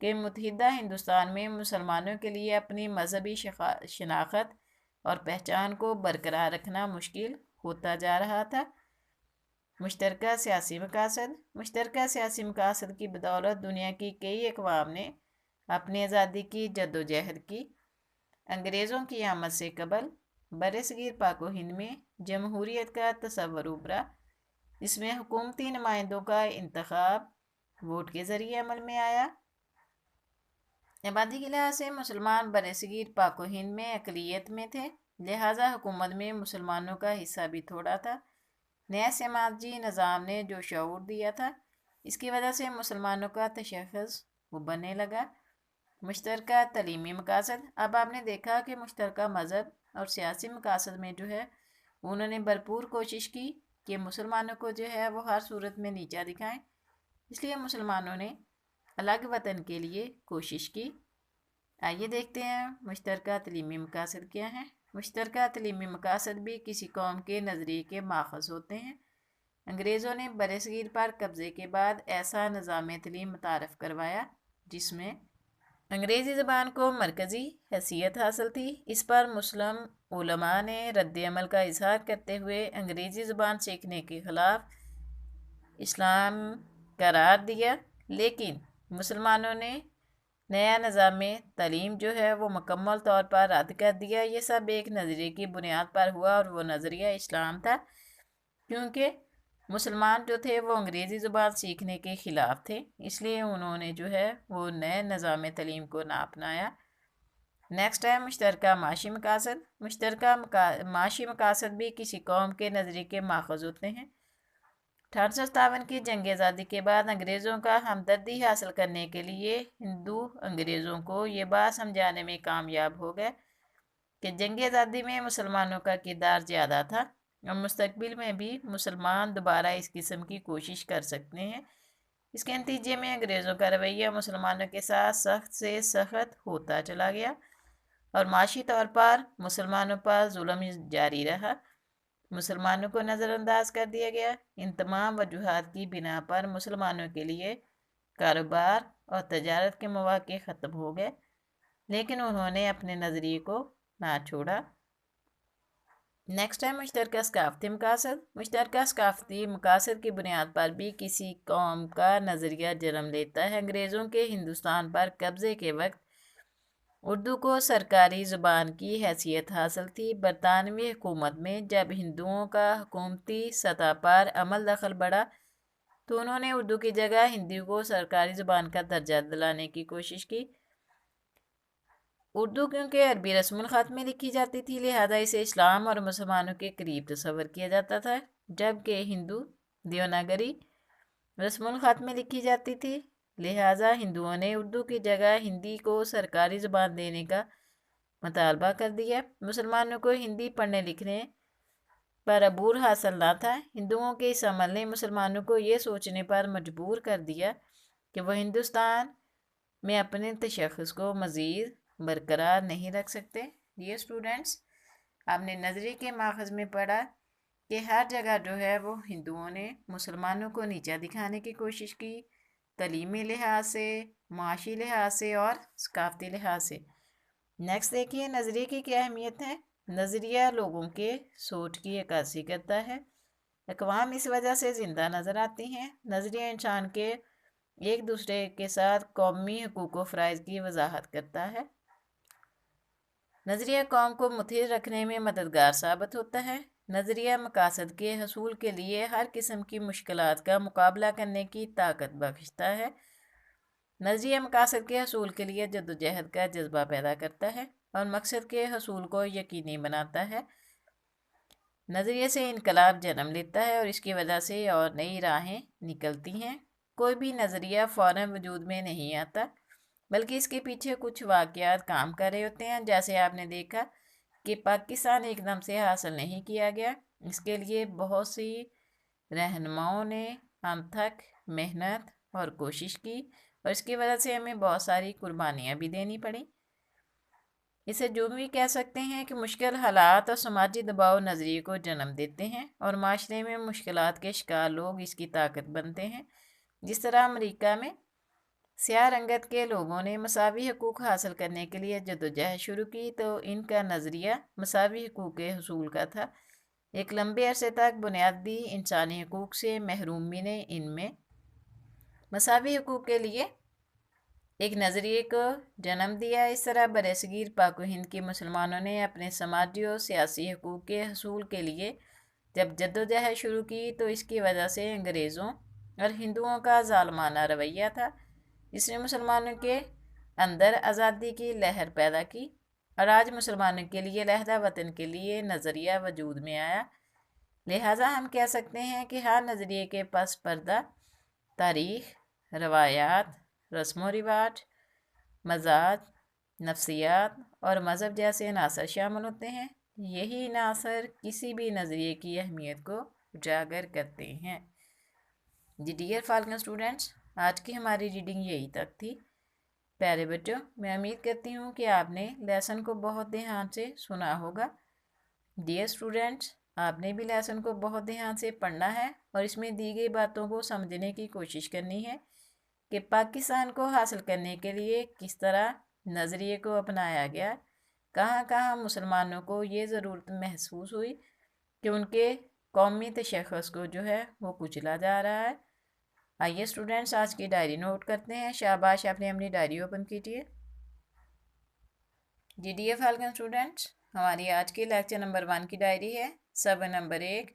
کہ متحدہ ہندوستان میں مسلمانوں کے لیے اپنی مذہبی شناخت اور پہچان کو برقرار رکھنا مشکل ہوتا جا رہا تھا۔ مشترکہ سیاسی مقاصد کی بدولت دنیا کی کئی اقوام نے اپنی آزادی کی جدوجہد کی۔ انگریزوں کی آمد سے قبل برصغیر پاک و ہند میں جمہوریت کا تصور ابھرا، جس میں حکومتی نمائندوں کا انتخاب ووٹ کے ذریعے عمل میں آیا۔ آبادی کے لحاظ سے مسلمان برصغیر پاک و ہند میں اقلیت میں تھے، لہٰذا حکومت میں مسلمانوں کا حصہ بھی تھوڑا تھا۔ نیا سماجی نظام نے جو شعور دیا تھا، اس کی وجہ سے مسلمانوں کا تشخص ابھرنے لگا۔ مشترکہ تعلیمی مقاصد۔ اب آپ نے دیکھا کہ مشترکہ مذہب اور سیاسی مقاصد میں جو ہے انہوں نے بھرپور کوشش کی کہ مسلمانوں کو جو ہے وہ ہر صورت میں نیچا دکھائیں، اس لیے مسلمانوں نے الگ وطن کے لیے کوشش کی۔ آئیے دیکھتے ہیں مشترکہ تعلیمی مقاصد کیا ہیں۔ مشترکہ تعلیمی مقاصد بھی کسی قوم کے نظریے کے ماخذ ہوتے ہیں۔ انگریزوں نے برصغیر پر قبضے کے بعد ایسا نظام تعلیم متعارف کروایا جس میں انگریزی زبان کو مرکزی حیثیت حاصل تھی۔ اس پر مسلم علماء نے رد عمل کا اظہار کرتے ہوئے انگریزی زبان سیکھنے کے خلاف اسلام قرار دیا، لیکن مسلمانوں نے نیا نظام تعلیم جو ہے وہ مکمل طور پر رد کر دیا۔ یہ سب ایک نظریے کی بنیاد پر ہوا اور وہ نظریہ اسلام تھا، کیونکہ مسلمان جو تھے وہ انگریزی زبان سیکھنے کے خلاف تھے، اس لیے انہوں نے جو ہے وہ نئے نظام تعلیم کو نہ اپنایا۔ نیکسٹ ہے مشترکہ معاشی مقاصد۔ مشترکہ معاشی مقاصد بھی کسی قوم کے نظریے کے ماخذ ہوتے ہیں۔ 1857 کی جنگ آزادی کے بعد انگریزوں کا ہمدردی حاصل کرنے کے لیے ہندو انگریزوں کو یہ بات سمجھانے میں کامیاب ہو گئے کہ جنگ آزادی میں مسلمانوں کا کردار زیادہ تھا اور مستقبل میں بھی مسلمان دوبارہ اس قسم کی کوشش کر سکتے ہیں۔ اس کے نتیجے میں انگریزوں کا رویہ مسلمانوں کے ساتھ سخت سے سخت ہوتا چلا گیا اور معاشی طور پر مسلمانوں پر ظلم جاری رہا۔ مسلمانوں کو نظر انداز کر دیا گیا۔ ان تمام وجوہات کی بنا پر مسلمانوں کے لیے کاروبار اور تجارت کے مواقع ختم ہو گئے، لیکن انہوں نے اپنے نظریے کو نہ چھوڑا۔ نیکسٹ ہے مشترکہ ثقافتی مقاصد۔ مشترکہ ثقافتی مقاصد کی بنیاد پر بھی کسی قوم کا نظریہ جنم لیتا ہے۔ انگریزوں کے ہندوستان پر قبضے کے وقت اردو کو سرکاری زبان کی حیثیت حاصل تھی۔ برطانوی حکومت میں جب ہندوؤں کا حکومتی سطح پر عمل دخل بڑھا تو انہوں نے اردو کی جگہ ہندی کو سرکاری زبان کا درجہ دلانے کی کوشش کی۔ اردو کیونکہ عربی رسم الخط میں لکھی جاتی تھی، لہذا اسے اسلام اور مسلمانوں کے قریب تصور کیا جاتا تھا، جبکہ ہندو دیوناگری رسم الخط میں لکھی جاتی تھی، لہذا ہندوؤں نے اردو کی جگہ ہندی کو سرکاری زبان دینے کا مطالبہ کر دیا۔ مسلمانوں کو ہندی پڑھنے لکھنے پر عبور حاصل نہ تھا۔ ہندوؤں کے اس عمل نے مسلمانوں کو یہ سوچنے پر مجبور کر دیا کہ وہ ہندوستان میں اپنے تشخص کو مزید برقرار نہیں رکھ سکتے۔ ڈیئر اسٹوڈنٹس، آپ نے نظریے کے ماخذ میں پڑھا کہ ہر جگہ جو ہے وہ ہندوؤں نے مسلمانوں کو نیچا دکھانے کی کوشش کی، تعلیمی لحاظ سے، معاشی لحاظ سے اور ثقافتی لحاظ سے۔ نیکسٹ دیکھیے نظریے کی کیا اہمیت ہے۔ نظریہ لوگوں کے سوچ کی عکاسی کرتا ہے۔ اقوام اس وجہ سے زندہ نظر آتی ہیں۔ نظریہ انسان کے ایک دوسرے کے ساتھ قومی حقوق و فرائض کی وضاحت کرتا ہے۔ نظریہ قوم کو متحد رکھنے میں مددگار ثابت ہوتا ہے۔ نظریہ مقاصد کے حصول کے لیے ہر قسم کی مشکلات کا مقابلہ کرنے کی طاقت بخشتا ہے۔ نظریہ مقاصد کے حصول کے لیے جدوجہد کا جذبہ پیدا کرتا ہے اور مقصد کے حصول کو یقینی بناتا ہے۔ نظریے سے انقلاب جنم لیتا ہے اور اس کی وجہ سے اور نئی راہیں نکلتی ہیں۔ کوئی بھی نظریہ فوراً وجود میں نہیں آتا، بلکہ اس کے پیچھے کچھ واقعات کام کر رہے ہوتے ہیں۔ جیسے آپ نے دیکھا کہ پاکستان ایک دم سے حاصل نہیں کیا گیا، اس کے لیے بہت سی رہنماؤں نے انتھک محنت اور کوشش کی اور اس کی وجہ سے ہمیں بہت ساری قربانیاں بھی دینی پڑیں۔ اسے جو بھی کہہ سکتے ہیں کہ مشکل حالات اور سماجی دباؤ نظریے کو جنم دیتے ہیں اور معاشرے میں مشکلات کے شکار لوگ اس کی طاقت بنتے ہیں۔ جس طرح امریکہ میں سیاہ رنگت کے لوگوں نے مساوی حقوق حاصل کرنے کے لیے جدوجہد شروع کی تو ان کا نظریہ مساوی حقوق کے حصول کا تھا۔ ایک لمبے عرصے تک بنیادی انسانی حقوق سے محرومی نے ان میں مساوی حقوق کے لیے ایک نظریے کو جنم دیا۔ اس طرح برصغیر پاک و ہند کے مسلمانوں نے اپنے سماجی اور سیاسی حقوق کے حصول کے لیے جب جدوجہد شروع کی تو اس کی وجہ سے انگریزوں اور ہندوؤں کا ظالمانہ رویہ تھا، جس نے مسلمانوں کے اندر آزادی کی لہر پیدا کی، اور آج مسلمانوں کے لیے علیحدہ وطن کے لیے نظریہ وجود میں آیا۔ لہٰذا ہم کہہ سکتے ہیں کہ ہر نظریے کے پس پردہ تاریخ، روایات، رسم و رواج، مزاج، نفسیات اور مذہب جیسے عناصر شامل ہوتے ہیں۔ یہی عناصر کسی بھی نظریے کی اہمیت کو اجاگر کرتے ہیں۔ جی ڈیئر فالکن اسٹوڈنٹس، آج کی ہماری ریڈنگ یہی تک تھی۔ پیارے بچوں، میں امید کرتی ہوں کہ آپ نے لیسن کو بہت دھیان سے سنا ہوگا۔ ڈیئر اسٹوڈنٹس، آپ نے بھی لیسن کو بہت دھیان سے پڑھنا ہے اور اس میں دی گئی باتوں کو سمجھنے کی کوشش کرنی ہے کہ پاکستان کو حاصل کرنے کے لیے کس طرح نظریے کو اپنایا گیا، کہاں کہاں مسلمانوں کو یہ ضرورت محسوس ہوئی کہ ان کے قومی تشخص کو جو ہے وہ کچلا جا رہا ہے۔ آئیے اسٹوڈنٹس آج کی ڈائری نوٹ کرتے ہیں۔ شاباش، آپ نے اپنی ڈائری اوپن کیجیے۔ جی ڈیئر فالکن اسٹوڈنٹس، ہماری آج کی لیکچر نمبر 1 کی ڈائری ہے۔ صفحہ نمبر 1،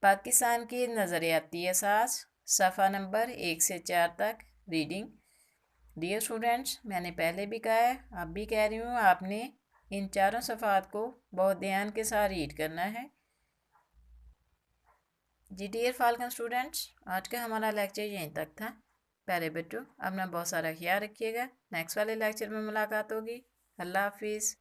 پاکستان کی نظریاتی اساس، صفحہ نمبر 1 سے 4 تک ریڈنگ۔ ڈیئر اسٹوڈنٹس، میں نے پہلے بھی کہا ہے، اب بھی کہہ رہی ہوں، آپ نے ان چاروں صفحات کو بہت دھیان کے ساتھ ریڈ کرنا ہے۔ جی ڈیئر فالکن اسٹوڈنٹس، آج کا ہمارا لیکچر یہیں تک تھا۔ پیارے بچوں، اپنا بہت سارا خیال رکھیے گا۔ نیکسٹ والے لیکچر میں ملاقات ہوگی۔ اللہ حافظ۔